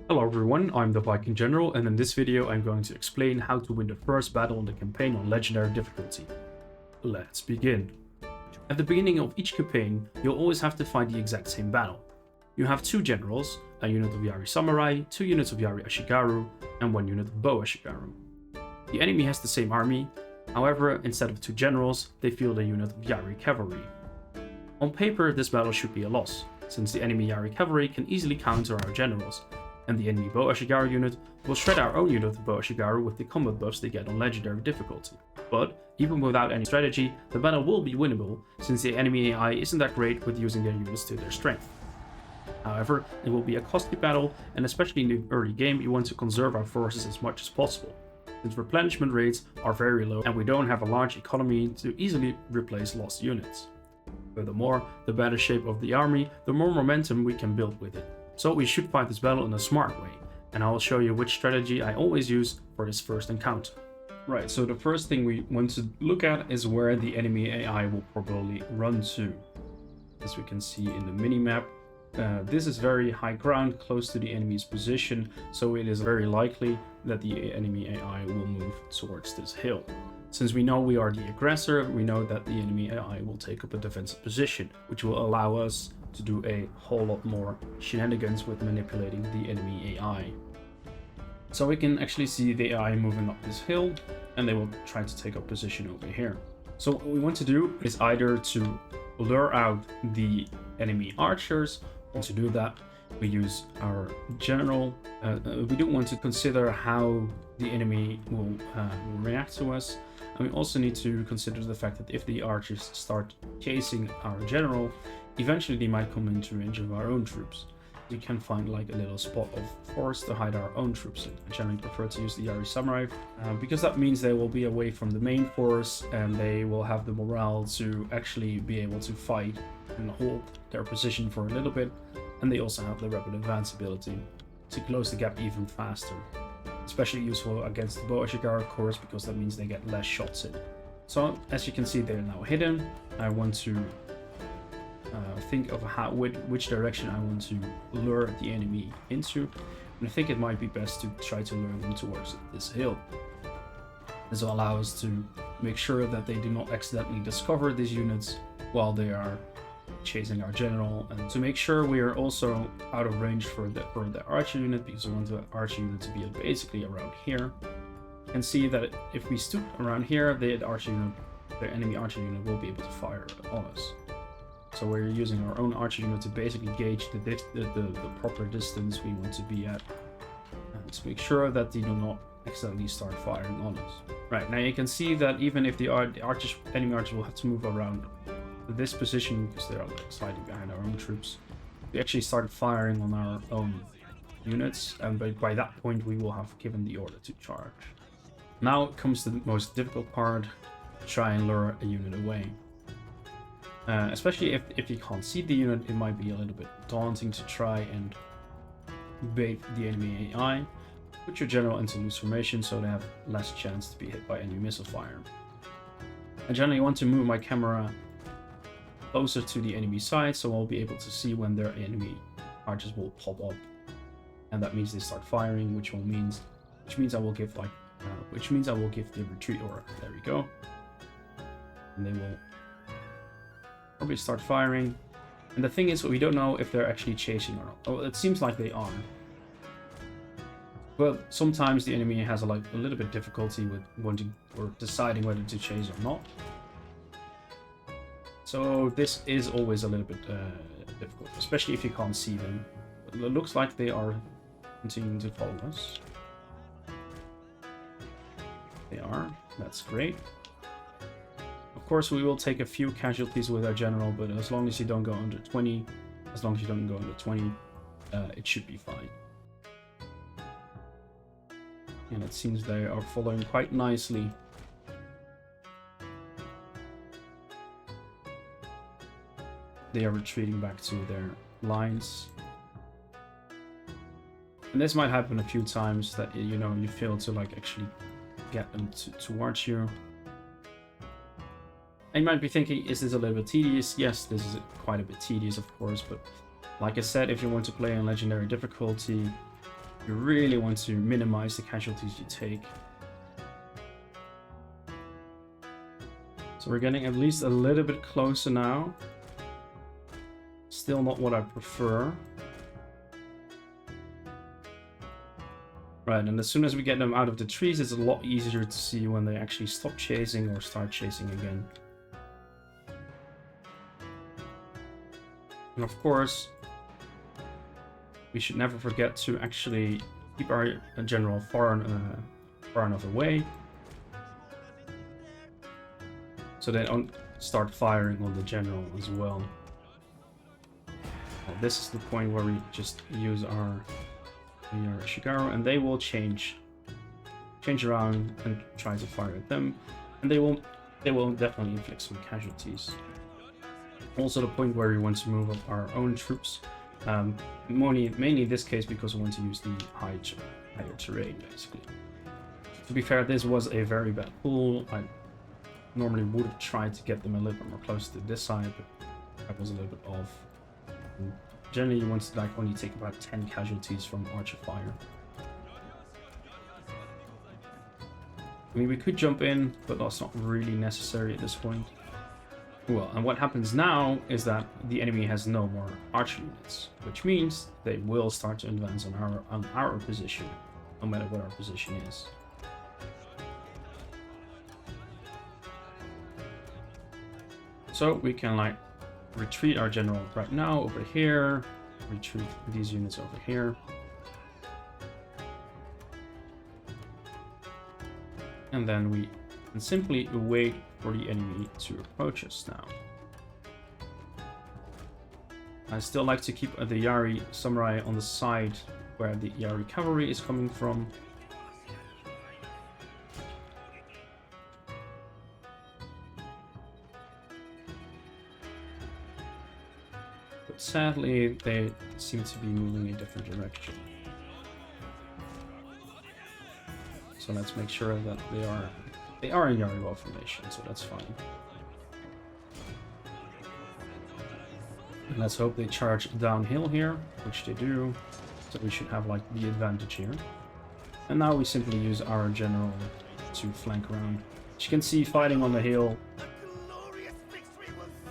Hello everyone, I'm the Viking General, and in this video I'm going to explain how to win the first battle in the campaign on Legendary difficulty. Let's begin. At the beginning of each campaign, you'll always have to fight the exact same battle. You have 2 generals, a unit of Yari Samurai, 2 units of Yari Ashigaru, and 1 unit of Bow Ashigaru. The enemy has the same army, however, instead of 2 generals, they field a unit of Yari Cavalry. On paper, this battle should be a loss, since the enemy Yari Cavalry can easily counter our generals, and the enemy Bow Ashigaru unit will shred our own unit of Bow Ashigaru with the combat buffs they get on Legendary difficulty. But, even without any strategy, the battle will be winnable, since the enemy AI isn't that great with using their units to their strength. However, it will be a costly battle, and especially in the early game you want to conserve our forces as much as possible, since replenishment rates are very low and we don't have a large economy to easily replace lost units. Furthermore, the better shape of the army, the more momentum we can build with it. So we should fight this battle in a smart way, and I will show you which strategy I always use for this first encounter. Right, so the first thing we want to look at is where the enemy AI will probably run to. As we can see in the minimap, this is very high ground close to the enemy's position, so it is very likely that the enemy AI will move towards this hill. Since we know we are the aggressor, we know that the enemy AI will take up a defensive position, which will allow us to do a whole lot more shenanigans with manipulating the enemy AI. So we can actually see the AI moving up this hill, and they will try to take up position over here. So what we want to do is either to lure out the enemy archers, and to do that we use our general. We do want to consider how the enemy will react to us, and we also need to consider the fact that if the archers start chasing our general, eventually they might come into range of our own troops. We can find like a little spot of forest to hide our own troops in. I generally prefer to use the Yari Samurai because that means they will be away from the main force and they will have the morale to actually be able to fight and hold their position for a little bit, and they also have the rapid advance ability to close the gap even faster. Especially useful against the Bow Ashigaru, of course, because that means they get less shots in. So as you can see, they're now hidden. I want to think of which direction I want to lure the enemy into, and I think it might be best to try to lure them towards this hill. This will allow us to make sure that they do not accidentally discover these units while they are chasing our general, and to make sure we are also out of range for the archer unit, because we want the archer unit to be basically around here. You can see that if we stood around here, the enemy archer unit will be able to fire on us. So we're using our own archer unit to basically gauge the proper distance we want to be at, and to make sure that they do not accidentally start firing on us. Right, now you can see that even if the enemy archers will have to move around this position because they are like slightly behind our own troops, we actually started firing on our own units, and by that point we will have given the order to charge. Now comes the most difficult part: try and lure a unit away. Especially if you can't see the unit, it might be a little bit daunting to try and bait the enemy AI. Put your general into loose formation so they have less chance to be hit by enemy missile fire. I generally want to move my camera closer to the enemy side, so I'll be able to see when their enemy archers will pop up, and that means they start firing, which means I will give the retreat order. There we go, and they will probably start firing. And the thing is, we don't know if they're actually chasing or not. Oh, it seems like they are, but sometimes the enemy has a little bit difficulty with wanting or deciding whether to chase or not. So this is always a little bit difficult, especially if you can't see them. But it looks like they are continuing to follow us. They are. That's great. Of course, we will take a few casualties with our general, but as long as you don't go under 20, it should be fine. And it seems they are following quite nicely. They are retreating back to their lines. And this might happen a few times, that you fail to actually get them towards you. And you might be thinking, is this a little bit tedious? Yes, this is quite a bit tedious, of course, but like I said, if you want to play on Legendary difficulty, You really want to minimize the casualties you take. So we're getting at least a little bit closer now. Still not what I prefer. Right, and as soon as we get them out of the trees, it's a lot easier to see when they actually stop chasing or start chasing again. And of course, we should never forget to actually keep our general far enough away, so they don't start firing on the general as well. Well, this is the point where we just use our Shigaru, and they will change around and try to fire at them, and they will definitely inflict some casualties. Also the point where we want to move up our own troops, mainly in this case because we want to use the higher terrain basically. To be fair, this was a very bad pull. I normally would have tried to get them a little bit more close to this side, but that was a little bit off. Generally, you want to like only take about 10 casualties from archer fire. I mean, we could jump in, but that's not really necessary at this point. Well, and what happens now is that the enemy has no more archer units, which means they will start to advance on our position, no matter what our position is. So we can like retreat our general right now over here, retreat these units over here, and then we can simply wait for the enemy to approach us now. I still like to keep the Yari samurai on the side where the Yari cavalry is coming from. But sadly, they seem to be moving in a different direction. So let's make sure that they are in Yari wall formation, so that's fine. And let's hope they charge downhill here, which they do. So we should have like the advantage here. And now we simply use our general to flank around. As you can see, fighting on the hill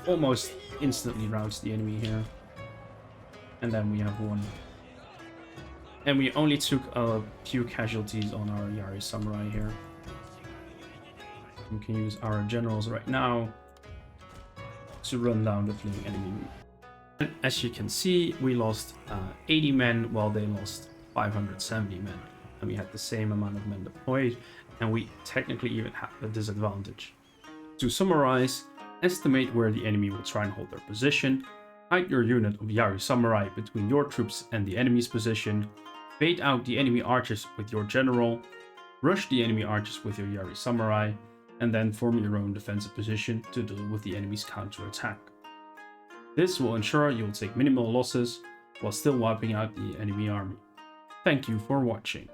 almost instantly routs the enemy here. And then we have won. And we only took a few casualties on our Yari samurai here. We can use our generals right now to run down the fleeing enemy. And as you can see, we lost 80 men while they lost 570 men. And we had the same amount of men deployed, and we technically even had a disadvantage. To summarize, estimate where the enemy will try and hold their position, hide your unit of Yari samurai between your troops and the enemy's position, bait out the enemy archers with your general, rush the enemy archers with your Yari samurai, and then form your own defensive position to deal with the enemy's counterattack. This will ensure you will take minimal losses while still wiping out the enemy army. Thank you for watching.